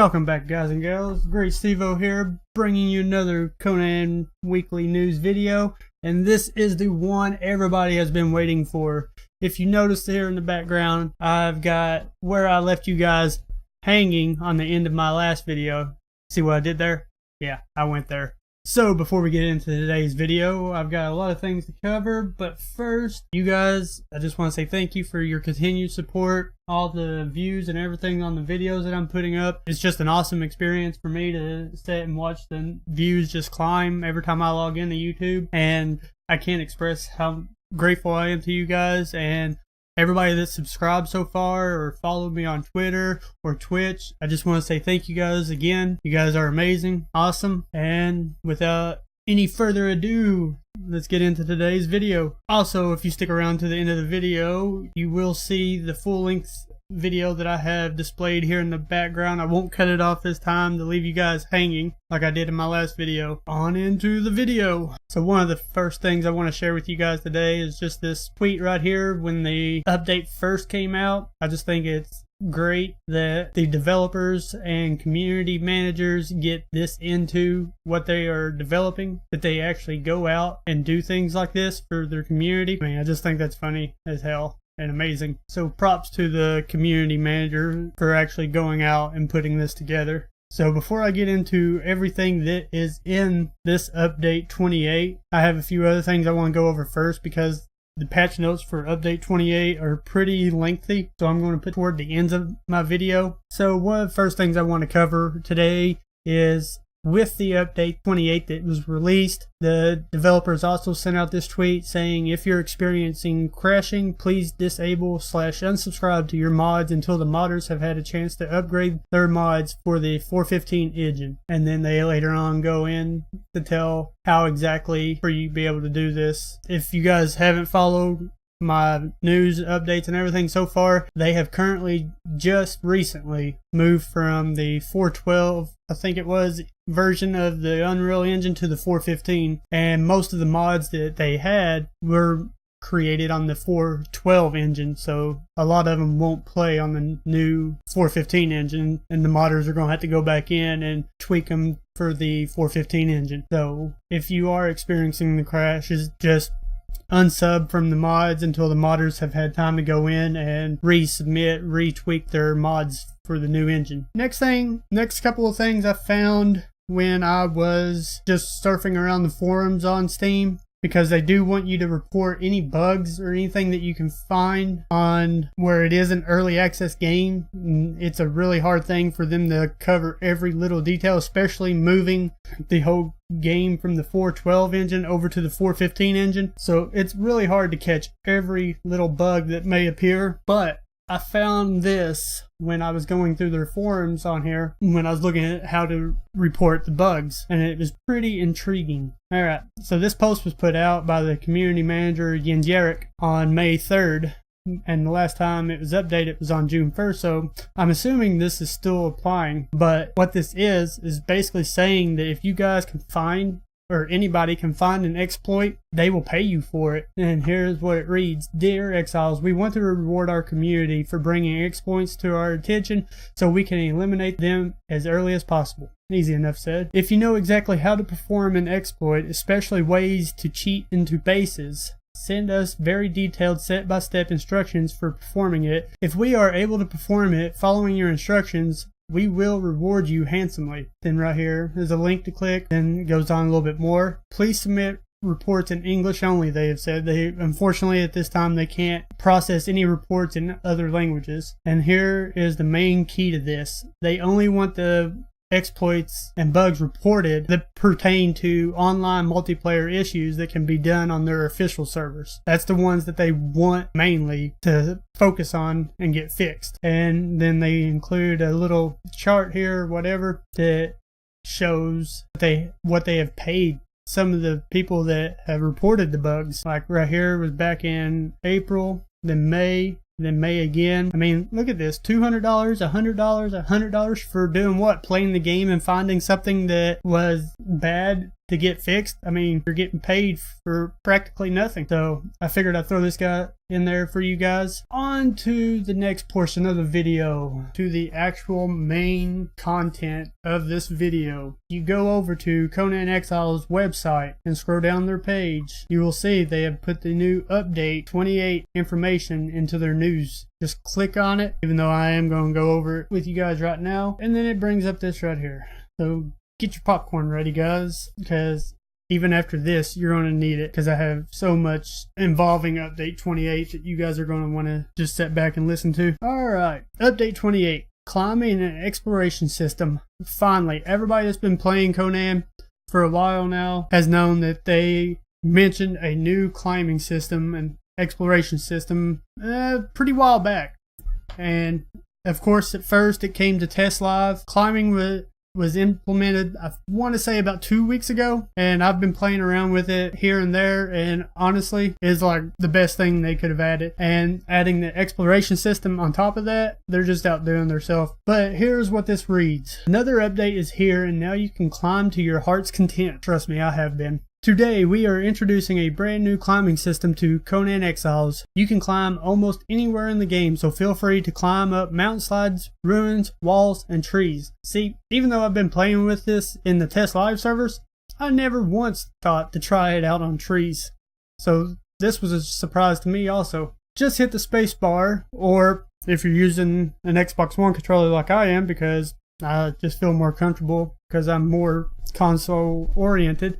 Welcome back, guys and gals. Great Stevo here, bringing you another Conan weekly news video, and this is the one everybody has been waiting for. If you notice here in the background, I've got where I left you guys hanging on the end of my last video. See what I did there? Yeah, I went there. So before we get into today's video, I've got a lot of things to cover, but first, you guys, I just want to say thank you for your continued support, all the views and everything on the videos that I'm putting up. It's just an awesome experience for me to sit and watch the views just climb every time I log into YouTube, and I can't express how grateful I am to you guys and everybody that's subscribed so far or followed me on Twitter or Twitch. I just want to say thank you guys again. You guys are amazing, awesome, and without any further ado, let's get into today's video. Also, if you stick around to the end of the video, you will see the full-length video that I have displayed here in the background. I won't cut it off this time to leave you guys hanging like I did in my last video. On into the video. So one of the first things I want to share with you guys today is just this tweet right here. When the update first came out, I just think it's great that the developers and community managers get this into what they are developing, that they actually go out and do things like this for their community. I mean, I just think that's funny as hell and amazing. So props to the community manager for actually going out and putting this together. So before I get into everything that is in this update 28, I have a few other things I want to go over first because the patch notes for update 28 are pretty lengthy, so I'm going to put toward the ends of my video. So one of the first things I want to cover today is with the update 28 that was released, the developers also sent out this tweet saying if you're experiencing crashing, please disable/unsubscribe to your mods until the modders have had a chance to upgrade their mods for the 4.15 engine. And then they later on go in to tell how exactly for you to be able to do this. If you guys haven't followed my news updates and everything so far, they have currently just recently moved from the 4.12, I think it was, version of the Unreal Engine to the 4.15, and most of the mods that they had were created on the 4.12 engine, so a lot of them won't play on the new 4.15 engine, and the modders are going to have to go back in and tweak them for the 4.15 engine. So if you are experiencing the crashes, just unsub from the mods until the modders have had time to go in and resubmit, retweak their mods for the new engine. Next couple of things I found when I was just surfing around the forums on Steam, because they do want you to report any bugs or anything that you can find on where it is an early access game. It's a really hard thing for them to cover every little detail, especially moving the whole game from the 4.12 engine over to the 4.15 engine. So it's really hard to catch every little bug that may appear, but I found this when I was going through their forums on here, when I was looking at how to report the bugs, and it was pretty intriguing. Alright, so this post was put out by the community manager Jens on May 3rd, and the last time it was updated was on June 1st, so I'm assuming this is still applying. But what this is basically saying that if you guys can find, or anybody can find an exploit, they will pay you for it. And here's what it reads. Dear Exiles, we want to reward our community for bringing exploits to our attention so we can eliminate them as early as possible. Easy enough said. If you know exactly how to perform an exploit, especially ways to cheat into bases, send us very detailed step-by-step instructions for performing it. If we are able to perform it following your instructions, we will reward you handsomely. Then right here is a link to click. Then it goes on a little bit more. Please submit reports in English only, they have said. Unfortunately at this time they can't process any reports in other languages. And here is the main key to this. They only want the exploits and bugs reported that pertain to online multiplayer issues that can be done on their official servers. That's the ones that they want mainly to focus on and get fixed. And then they include a little chart here, whatever, that shows what they have paid some of the people that have reported the bugs. Like right here was back in April, then May again. I mean, look at this. $200, $100, $100 for doing what? Playing the game and finding something that was bad to get fixed, I mean, you're getting paid for practically nothing. So I figured I'd throw this guy in there for you guys. On to the next portion of the video, to the actual main content of this video. You go over to Conan Exiles website and scroll down their page. You will see they have put the new update 28 information into their news. Just click on it, even though I am going to go over it with you guys right now. And then it brings up this right here. So get your popcorn ready, guys, because even after this, you're going to need it, because I have so much involving Update 28 that you guys are going to want to just sit back and listen to. Alright, Update 28, Climbing and Exploration System. Finally, everybody that's been playing Conan for a while now has known that they mentioned a new climbing system and exploration system pretty while back. And of course, at first it came to test live. Climbing was implemented, I want to say, about 2 weeks ago, and I've been playing around with it here and there, and honestly it's like the best thing they could have added. And adding the exploration system on top of that, they're just outdoing themselves. But here's what this reads: another update is here, and now you can climb to your heart's content. Trust me, I have been. Today, we are introducing a brand new climbing system to Conan Exiles. You can climb almost anywhere in the game, so feel free to climb up mountainslides, ruins, walls, and trees. See, even though I've been playing with this in the test live servers, I never once thought to try it out on trees. So this was a surprise to me also. Just hit the space bar, or if you're using an Xbox One controller like I am, because I just feel more comfortable because I'm more console oriented,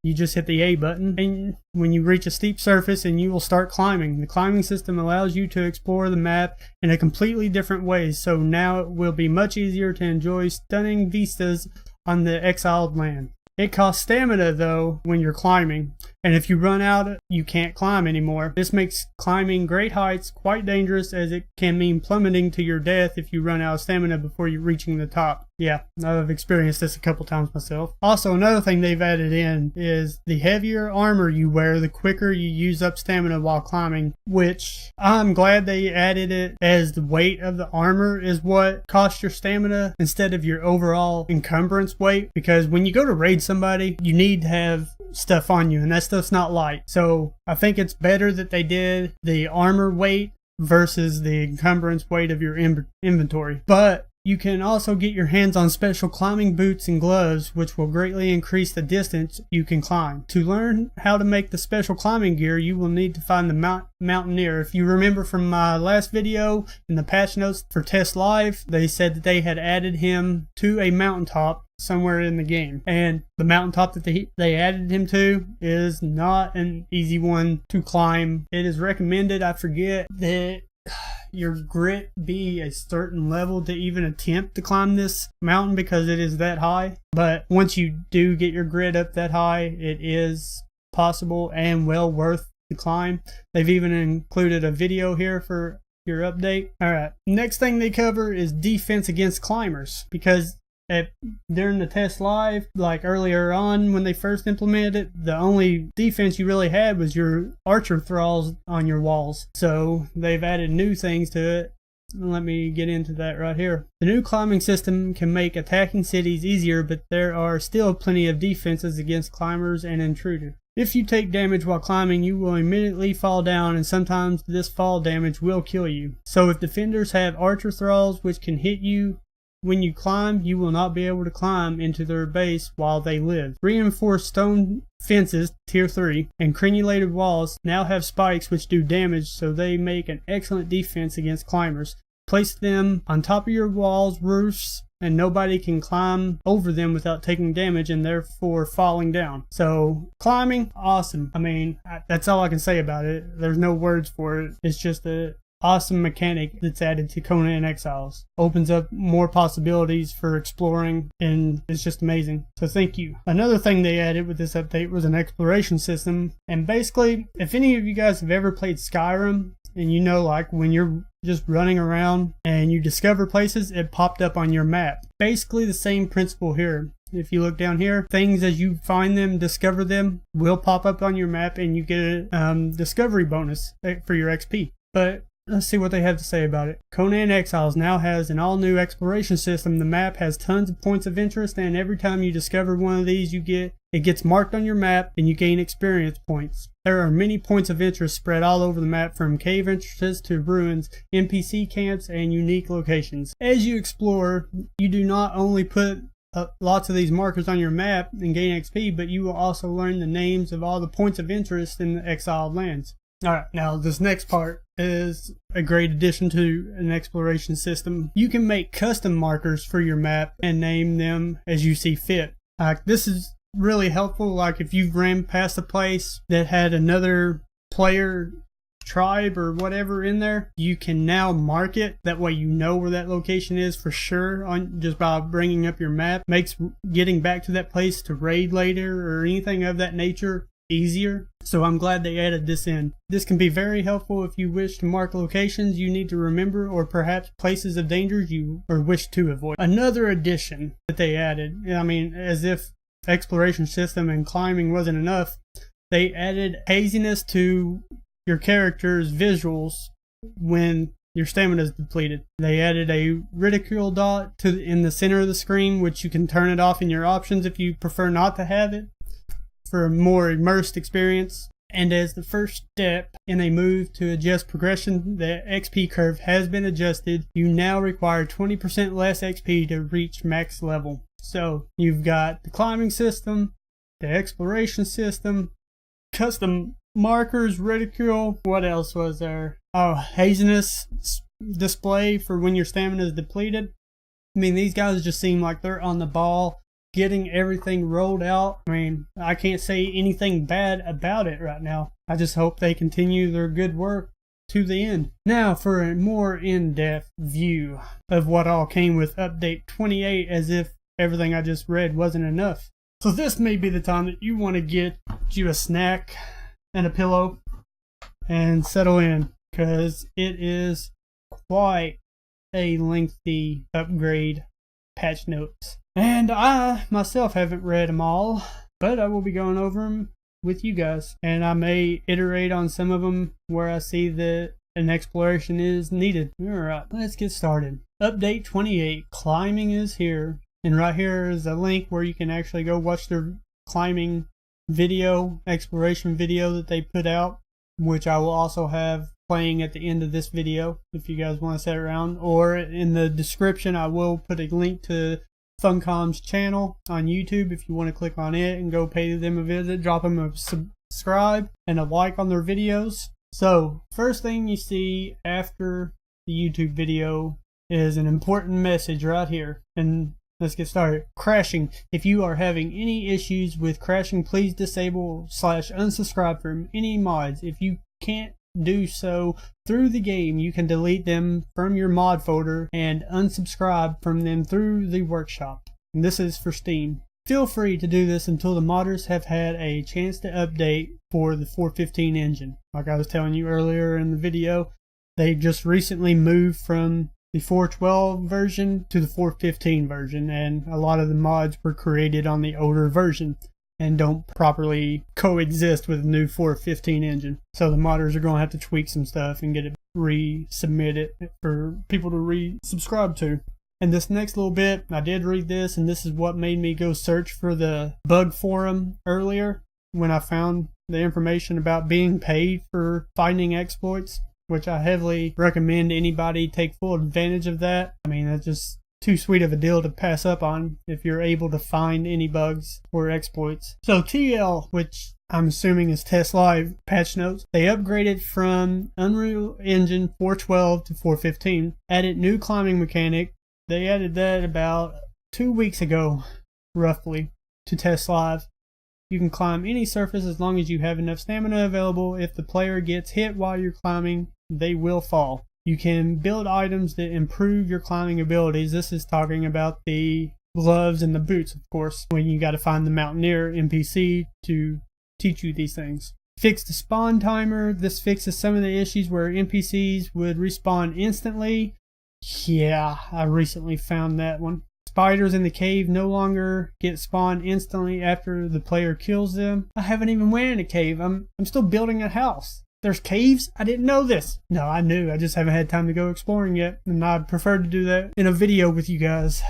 you just hit the A button, and when you reach a steep surface, and you will start climbing. The climbing system allows you to explore the map in a completely different way, so now it will be much easier to enjoy stunning vistas on the exiled land. It costs stamina though when you're climbing, and if you run out, you can't climb anymore. This makes climbing great heights quite dangerous, as it can mean plummeting to your death if you run out of stamina before you're reaching the top. Yeah, I've experienced this a couple times myself. Also, another thing they've added in is the heavier armor you wear, the quicker you use up stamina while climbing, which I'm glad they added it, as the weight of the armor is what costs your stamina instead of your overall encumbrance weight, because when you go to raid somebody, you need to have stuff on you, and that stuff's not light. So I think it's better that they did the armor weight versus the encumbrance weight of your inventory. But you can also get your hands on special climbing boots and gloves, which will greatly increase the distance you can climb. To learn how to make the special climbing gear, you will need to find the mountaineer. If you remember from my last video, in the patch notes for Test Live, they said that they had added him to a mountaintop somewhere in the game, and the mountaintop that they added him to is not an easy one to climb. It is recommended, I forget, that your grit be a certain level to even attempt to climb this mountain, because it is that high. But once you do get your grit up that high, it is possible and well worth the climb. They've even included a video here for your update. Alright, next thing they cover is defense against climbers, because during the test live, like earlier on when they first implemented it, the only defense you really had was your archer thralls on your walls. So they've added new things to it. Let me get into that right here. The new climbing system can make attacking cities easier, but there are still plenty of defenses against climbers and intruders. If you take damage while climbing, you will immediately fall down, and sometimes this fall damage will kill you. So if defenders have archer thralls which can hit you when you climb, you will not be able to climb into their base while they live. Reinforced stone fences, tier 3, and crenulated walls now have spikes which do damage, so they make an excellent defense against climbers. Place them on top of your walls, roofs, and nobody can climb over them without taking damage and therefore falling down. So climbing, awesome. I mean, that's all I can say about it. There's no words for it. It's just a awesome mechanic that's added to Conan Exiles. Opens up more possibilities for exploring, and it's just amazing. So thank you. Another thing they added with this update was an exploration system. And basically, if any of you guys have ever played Skyrim, and you know, like when you're just running around and you discover places, it popped up on your map. Basically the same principle here. If you look down here, things as you find them, discover them, will pop up on your map, and you get a discovery bonus for your XP. But let's see what they have to say about it. Conan Exiles now has an all-new exploration system. The map has tons of points of interest, and every time you discover one of these, it gets marked on your map and you gain experience points. There are many points of interest spread all over the map, from cave entrances to ruins, NPC camps, and unique locations. As you explore, you do not only put lots of these markers on your map and gain XP, but you will also learn the names of all the points of interest in the exiled lands. Alright, now this next part is a great addition to an exploration system. You can make custom markers for your map and name them as you see fit. This is really helpful, like if you've ran past a place that had another player tribe or whatever in there, you can now mark it. That way you know where that location is for sure just by bringing up your map. Makes getting back to that place to raid later or anything of that nature easier. So I'm glad they added this in. This can be very helpful if you wish to mark locations you need to remember, or perhaps places of danger you wish to avoid. Another addition that they added, I mean, as if exploration system and climbing wasn't enough, they added haziness to your character's visuals when your stamina is depleted. They added a ridicule dot in the center of the screen, which you can turn it off in your options if you prefer not to have it, for a more immersed experience. And as the first step in a move to adjust progression, the XP curve has been adjusted. You now require 20% less XP to reach max level. So you've got the climbing system, the exploration system, custom markers, ridicule, what else was there? Oh, haziness display for when your stamina is depleted. I mean, these guys just seem like they're on the ball, getting everything rolled out. I mean, I can't say anything bad about it right now. I just hope they continue their good work to the end. Now for a more in-depth view of what all came with update 28, as if everything I just read wasn't enough. So this may be the time that you want to get you a snack and a pillow and settle in, because it is quite a lengthy upgrade patch notes. And I myself haven't read them all, but I will be going over them with you guys. And I may iterate on some of them where I see that an exploration is needed. Alright, let's get started. Update 28, climbing is here. And right here is a link where you can actually go watch their climbing video, exploration video that they put out, which I will also have playing at the end of this video if you guys want to sit around. Or in the description I will put a link to Funcom's channel on YouTube if you want to click on it and go pay them a visit, drop them a subscribe and a like on their videos. So first thing you see after the YouTube video is an important message right here, and let's get started. Crashing. If you are having any issues with crashing, please disable / unsubscribe from any mods. If you can't do so through the game, you can delete them from your mod folder and unsubscribe from them through the workshop. And this is for Steam. Feel free to do this until the modders have had a chance to update for the 4.15 engine. Like I was telling you earlier in the video, they just recently moved from the 4.12 version to the 4.15 version, and a lot of the mods were created on the older version and don't properly coexist with the new 4.15 engine. So the modders are going to have to tweak some stuff and get it resubmitted for people to resubscribe to. And this next little bit, I did read this, and this is what made me go search for the bug forum earlier when I found the information about being paid for finding exploits, which I heavily recommend anybody take full advantage of that. I mean, that's just too sweet of a deal to pass up on if you're able to find any bugs or exploits. So TL, which I'm assuming is Test Live patch notes, they upgraded from Unreal Engine 4.12 to 4.15, added new climbing mechanic. They added that about 2 weeks ago, roughly, to Test Live. You can climb any surface as long as you have enough stamina available. If the player gets hit while you're climbing, they will fall. You can build items that improve your climbing abilities. This is talking about the gloves and the boots, of course, when you got to find the Mountaineer NPC to teach you these things. Fix the spawn timer. This fixes some of the issues where NPCs would respawn instantly. Yeah, I recently found that one. Spiders in the cave no longer get spawned instantly after the player kills them. I haven't even went in a cave. I'm still building a house. There's caves? I didn't know this. No, I knew. I just haven't had time to go exploring yet, and I'd prefer to do that in a video with you guys.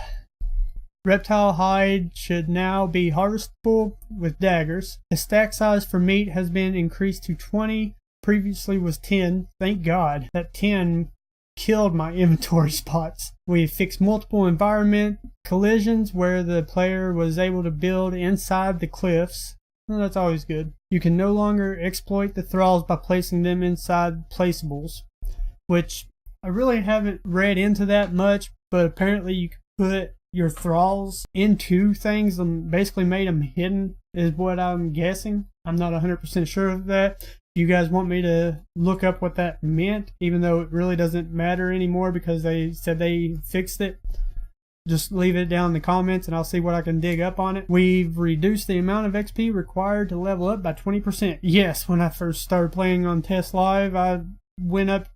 Reptile hide should now be harvestable with daggers. The stack size for meat has been increased to 20. Previously was 10. Thank God. That 10 killed my inventory spots. We fixed multiple environment collisions where the player was able to build inside the cliffs. Well, that's always good. You can no longer exploit the thralls by placing them inside placeables, which I really haven't read into that much, but apparently you can put your thralls into things and basically made them hidden is what I'm guessing. I'm not 100% sure of that. You guys want me to look up what that meant, even though it really doesn't matter anymore because they said they fixed it? Just leave it down in the comments and I'll see what I can dig up on it. We've reduced the amount of XP required to level up by 20%. Yes, when I first started playing on Test Live, I went up,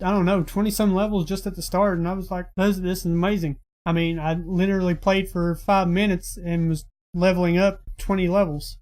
I don't know, 20 some levels just at the start, and I was like, this is amazing. I mean, I literally played for 5 minutes and was leveling up 20 levels.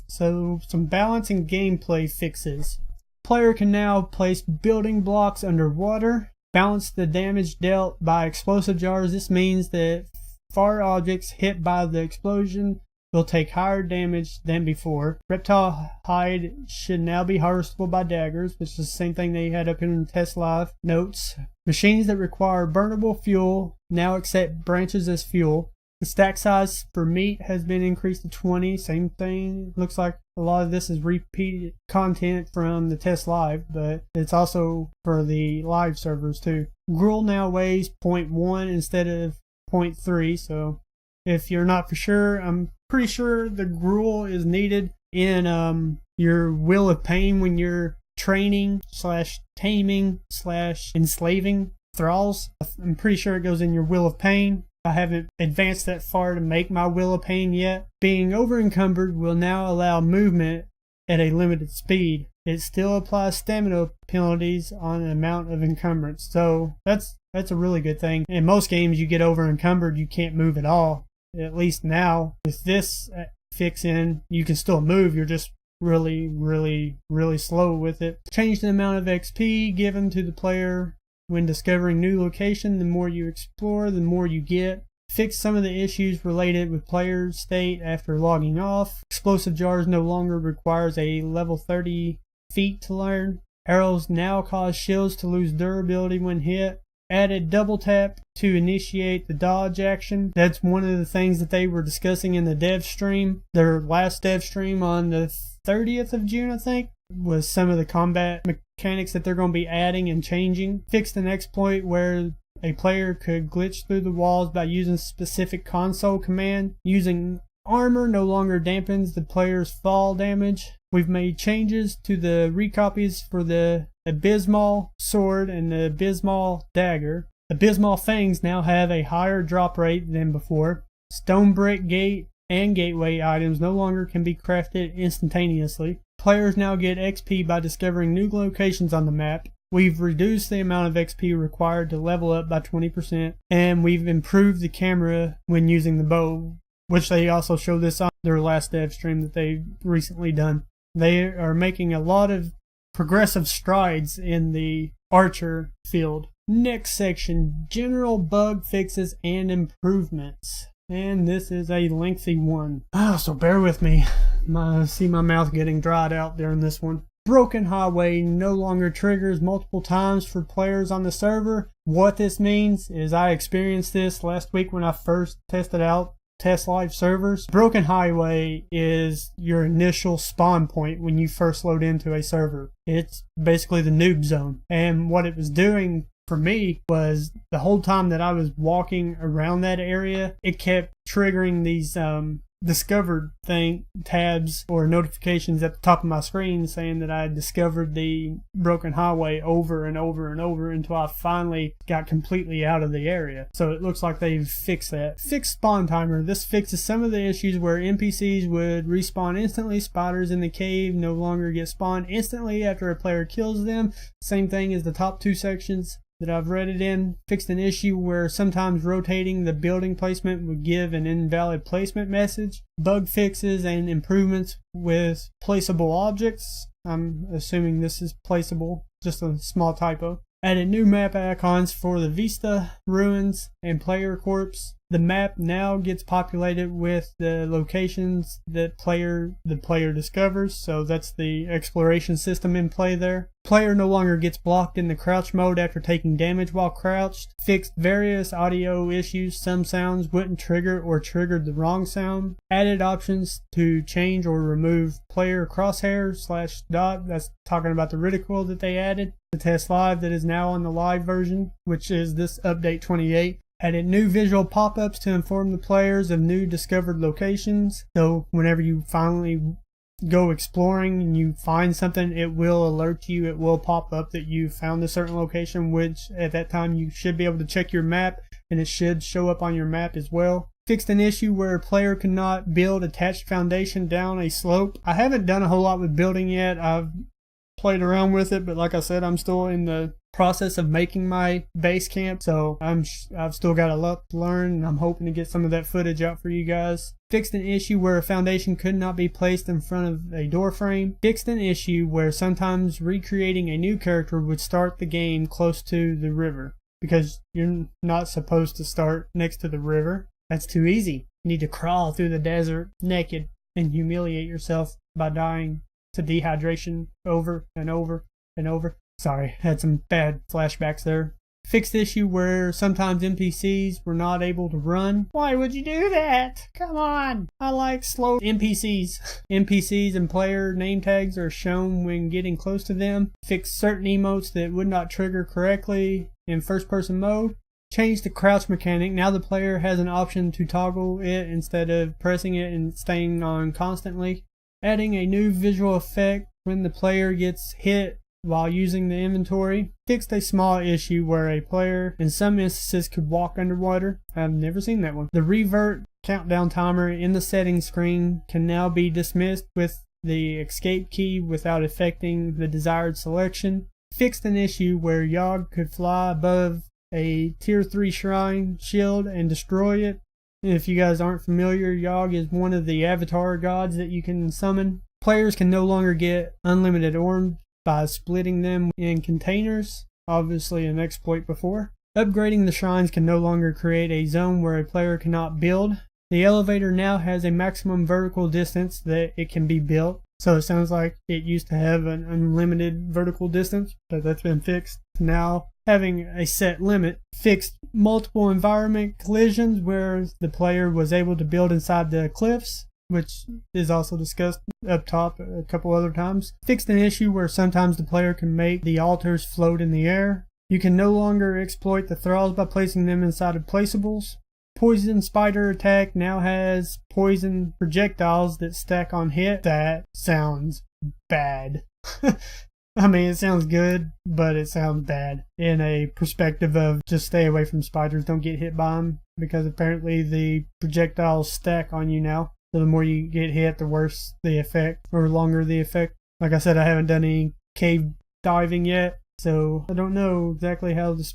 So some balance and gameplay fixes. Player can now place building blocks underwater. Balance the damage dealt by explosive jars. This means that far objects hit by the explosion will take higher damage than before. Reptile hide should now be harvestable by daggers, which is the same thing they had up in the Test Live notes. Machines that require burnable fuel now accept branches as fuel. The stack size for meat has been increased to 20. Same thing. Looks like a lot of this is repeated content from the Test Live, but it's also for the live servers too. Gruel now weighs 0.1 instead of 0.3, so if you're not for sure, I'm pretty sure the gruel is needed in your Wheel of Pain when you're training / taming / enslaving thralls. I'm pretty sure it goes in your Wheel of Pain. I haven't advanced that far to make my Wheel of Pain yet. Being over-encumbered will now allow movement at a limited speed. It still applies stamina penalties on an amount of encumbrance. So that's a really good thing. In most games you get over-encumbered, you can't move at all. At least now, with this fix in, you can still move. You're just really slow with it. Change the amount of XP given to the player when discovering new location. The more you explore, the more you get. Fix some of the issues related with player state after logging off. Explosive jars no longer requires a level 30 feat to learn. Arrows now cause shields to lose durability when hit. Added double tap to initiate the dodge action. That's one of the things that they were discussing in the dev stream. Their last dev stream on the 30th of June, I think, was some of the combat mechanics that they're going to be adding and changing. Fixed an exploit where a player could glitch through the walls by using specific console command. Using armor no longer dampens the player's fall damage. We've made changes to the recopies for the Abysmal Sword and the Abysmal Dagger. Abysmal Fangs now have a higher drop rate than before. Stone Brick Gate and Gateway items no longer can be crafted instantaneously. Players now get XP by discovering new locations on the map. We've reduced the amount of XP required to level up by 20%, and we've improved the camera when using the bow, which they also showed this on their last dev stream that they've recently done. They are making a lot of progressive strides in the archer field. Next section, general bug fixes and improvements. And this is a lengthy one. So bear with me. I see my mouth getting dried out during this one. Broken Highway no longer triggers multiple times for players on the server. What this means is I experienced this last week when I first tested out Test Live servers. Broken Highway is your initial spawn point when you first load into a server. It's basically the noob zone. And what it was doing for me was the whole time that I was walking around that area, it kept triggering these discovered tabs or notifications at the top of my screen saying that I had discovered the Broken Highway over and over and over until I finally got completely out of the area. So it looks like they've fixed that. Fixed spawn timer. This fixes some of the issues where NPCs would respawn instantly. Spiders in the cave no longer get spawned instantly after a player kills them. Same thing as the top two sections. that I've read it in. Fixed an issue where sometimes rotating the building placement would give an invalid placement message. Bug fixes and improvements with placeable objects. I'm assuming this is placeable, just a small typo. Added new map icons for the Vista, Ruins, and Player Corpse. The map now gets populated with the locations that the player discovers, so that's the exploration system in play there. Player no longer gets blocked in the crouch mode after taking damage while crouched. Fixed various audio issues. Some sounds wouldn't trigger or triggered the wrong sound. Added options to change or remove player crosshair /dot. That's talking about the ridicule that they added. The test live that is now on the live version, which is this update 28. Added new visual pop-ups to inform the players of new discovered locations. So whenever you finally go exploring and you find something, it will alert you. It will pop up that you found a certain location, which at that time you should be able to check your map, and it should show up on your map as well. Fixed an issue where a player cannot build attached foundation down a slope. I haven't done a whole lot with building yet. I've played around with it, but like I said, I'm still in the process of making my base camp, so I've still got a lot to learn, and I'm hoping to get some of that footage out for you guys. Fixed an issue where a foundation could not be placed in front of a door frame. Fixed an issue where sometimes recreating a new character would start the game close to the river, because you're not supposed to start next to the river. That's too easy. You need to crawl through the desert naked and humiliate yourself by dying to dehydration over and over and over. Sorry, had some bad flashbacks there. Fixed issue where sometimes NPCs were not able to run. Why would you do that? Come on. I like slow NPCs. NPCs and player name tags are shown when getting close to them. Fixed certain emotes that would not trigger correctly in first person mode. Changed the crouch mechanic. Now the player has an option to toggle it instead of pressing it and staying on constantly. Adding a new visual effect when the player gets hit while using the inventory. Fixed a small issue where a player in some instances could walk underwater. I've never seen that one. The revert countdown timer in the settings screen can now be dismissed with the escape key without affecting the desired selection. Fixed an issue where Yogg could fly above a tier 3 shrine shield and destroy it. If you guys aren't familiar, Yogg is one of the avatar gods that you can summon. Players can no longer get unlimited orbs by splitting them in containers, obviously an exploit before. Upgrading the shrines can no longer create a zone where a player cannot build. The elevator now has a maximum vertical distance that it can be built, so it sounds like it used to have an unlimited vertical distance, but that's been fixed. Now having a set limit. Fixed multiple environment collisions where the player was able to build inside the cliffs, which is also discussed up top a couple other times. Fixed an issue where sometimes the player can make the altars float in the air. You can no longer exploit the thralls by placing them inside of placeables. Poison spider attack now has poison projectiles that stack on hit. That sounds bad. I mean, it sounds good, but it sounds bad in a perspective of just stay away from spiders, don't get hit by them, because apparently the projectiles stack on you now. So the more you get hit, the worse the effect, or longer the effect. Like I said, I haven't done any cave diving yet, so I don't know exactly how the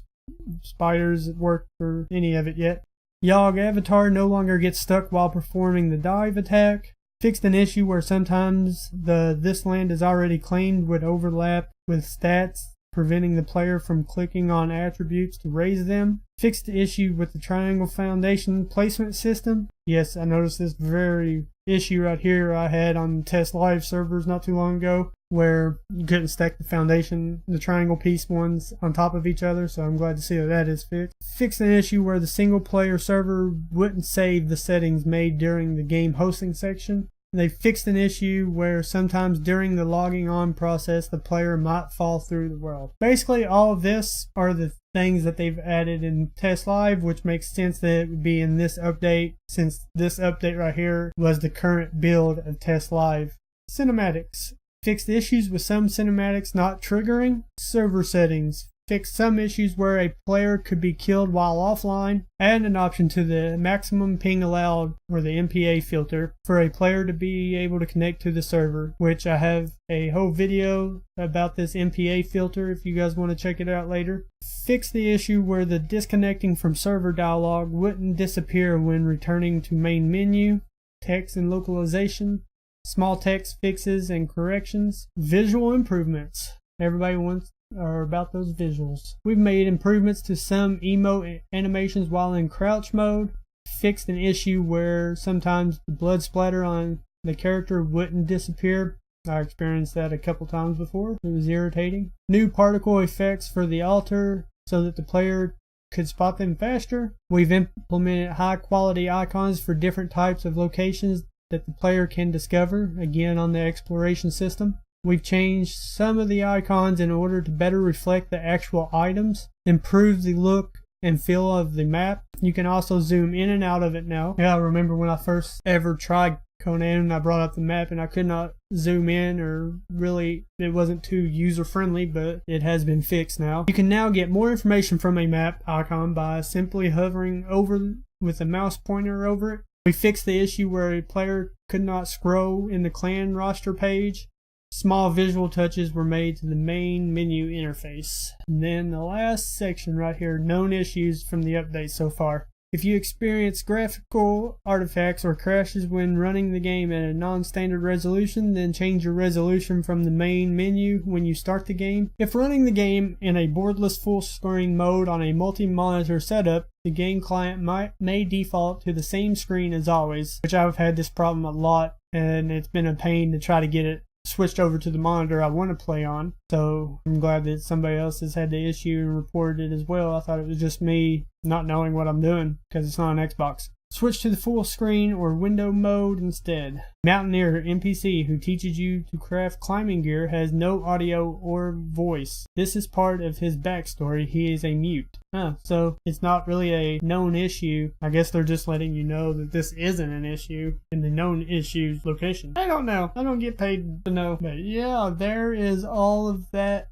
spiders work for any of it yet. Yogg avatar no longer gets stuck while performing the dive attack. Fixed an issue where sometimes the "this land is already claimed" would overlap with stats, preventing the player from clicking on attributes to raise them. Fixed the issue with the triangle foundation placement system. Yes, I noticed this very issue right here I had on test live servers not too long ago, where you couldn't stack the foundation, the triangle piece ones on top of each other, so I'm glad to see that is fixed. Fixed an issue where the single player server wouldn't save the settings made during the game hosting section. They fixed an issue where sometimes during the logging on process the player might fall through the world. Basically all of this are the things that they've added in Test Live, which makes sense that it would be in this update, since this update right here was the current build of Test Live. Cinematics. Fixed issues with some cinematics not triggering. Server settings. fixed some issues where a player could be killed while offline, and an option to the maximum ping allowed, or the MPA filter, for a player to be able to connect to the server, which I have a whole video about this MPA filter if you guys want to check it out later. Fix the issue where the disconnecting from server dialog wouldn't disappear when returning to main menu. Text and localization, small text fixes and corrections, visual improvements. Everybody wants or about those visuals. We've made improvements to some emote animations while in crouch mode. Fixed an issue where sometimes the blood splatter on the character wouldn't disappear. I experienced that a couple times before. It was irritating. New particle effects for the altar so that the player could spot them faster. We've implemented high quality icons for different types of locations that the player can discover, again on the exploration system. We've changed some of the icons in order to better reflect the actual items, improve the look and feel of the map. You can also zoom in and out of it now. Yeah, I remember when I first ever tried Conan and I brought up the map and I could not zoom in, or really it wasn't too user friendly, but it has been fixed now. You can now get more information from a map icon by simply hovering over with a mouse pointer over it. We fixed the issue where a player could not scroll in the clan roster page. Small visual touches were made to the main menu interface. And then the last section right here, known issues from the update so far. If you experience graphical artifacts or crashes when running the game at a non-standard resolution, then change your resolution from the main menu when you start the game. If running the game in a boardless full screen mode on a multi-monitor setup, the game client may default to the same screen as always, which I've had this problem a lot, and it's been a pain to try to get it switched over to the monitor I want to play on. So I'm glad that somebody else has had the issue and reported it as well. I thought it was just me not knowing what I'm doing because it's not an Xbox. Switch to the full screen or window mode instead. Mountaineer NPC who teaches you to craft climbing gear has no audio or voice. This is part of his backstory. He is a mute. So it's not really a known issue. I guess they're just letting you know that this isn't an issue in the known issues location. I don't know. I don't get paid to know. But yeah, there is all of that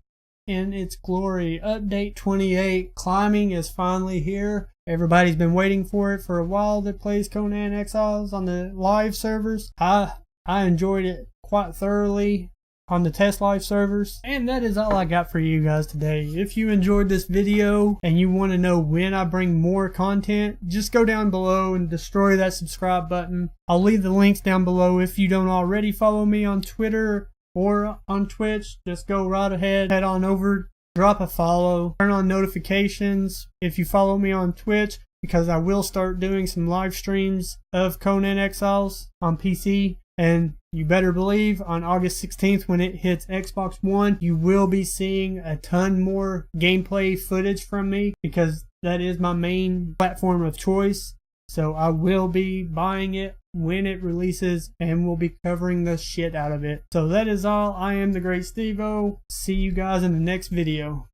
in its glory. Update 28. Climbing is finally here. Everybody's been waiting for it for a while that plays Conan Exiles on the live servers. I enjoyed it quite thoroughly on the test live servers. And that is all I got for you guys today. If you enjoyed this video and you want to know when I bring more content, just go down below and destroy that subscribe button. I'll leave the links down below. If you don't already follow me on Twitter or on Twitch, just go right ahead, head on over, drop a follow, turn on notifications if you follow me on Twitch, because I will start doing some live streams of Conan Exiles on PC. And you better believe on August 16th when it hits Xbox One, you will be seeing a ton more gameplay footage from me, because that is my main platform of choice. So I will be buying it when it releases and we'll be covering the shit out of it. So that is all. I am the Great Steve-O. See you guys in the next video.